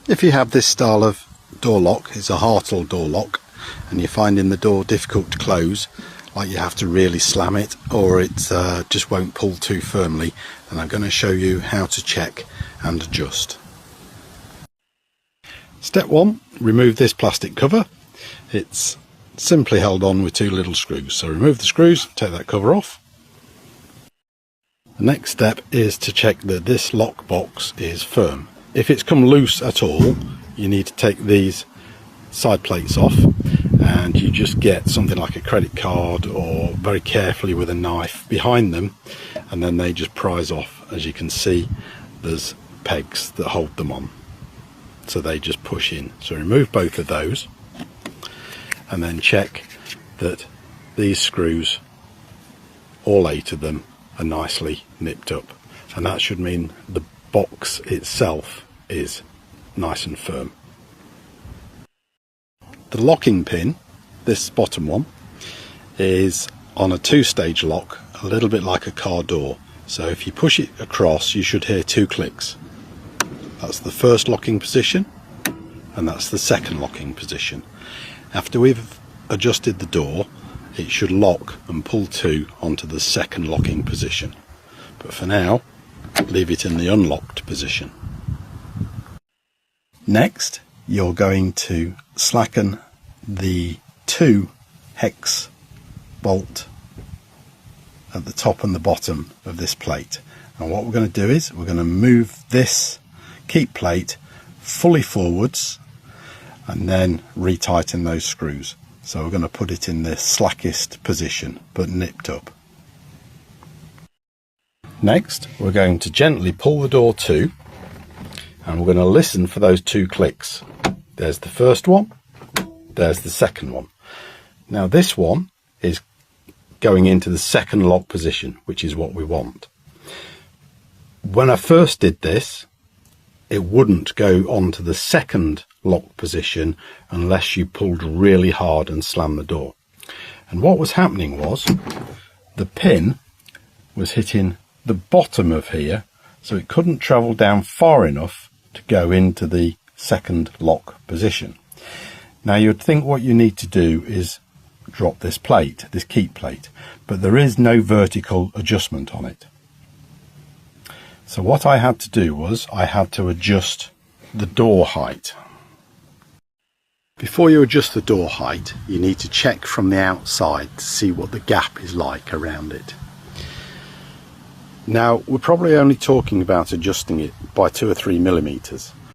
If you have this style of door lock, it's a Hartal door lock, and you're finding the door difficult to close, like you have to really slam it, or it just won't pull too firmly, then I'm going to show you how to check and adjust. Step 1, remove this plastic cover. It's simply held on with 2 little screws, so remove the screws, take that cover off. The next step is to check that this lock box is firm. If it's come loose at all, you need to take these side plates off, and you just get something like a credit card or very carefully with a knife behind them, and then they just prise off. As you can see, there's pegs that hold them on, so they just push in. So remove both of those, and then check that these screws, all 8 of them, are nicely nipped up, and that should mean the box itself is nice and firm. The locking pin, this bottom one, is on a 2-stage lock, a little bit like a car door. So if you push it across, you should hear 2 clicks. That's the first locking position, and that's the second locking position. After we've adjusted the door, it should lock and pull to onto the second locking position. But for now, leave it in the unlocked position. Next, you're going to slacken the 2 hex bolt at the top and the bottom of this plate. And what we're going to do is we're going to move this keep plate fully forwards and then retighten those screws. So we're going to put it in the slackest position but nipped up. Next, we're going to gently pull the door to, and we're going to listen for those 2 clicks. There's the first one, there's the second one. Now this one is going into the second lock position, which is what we want. When I first did this, it wouldn't go onto the second lock position unless you pulled really hard and slammed the door. And what was happening was the pin was hitting the bottom of here, so it couldn't travel down far enough to go into the second lock position. Now you'd think what you need to do is drop this plate, this keep plate, but there is no vertical adjustment on it. So what I had to do was I had to adjust the door height. Before you adjust the door height, you need to check from the outside to see what the gap is like around it. Now we're probably only talking about adjusting it by 2 or 3 millimeters.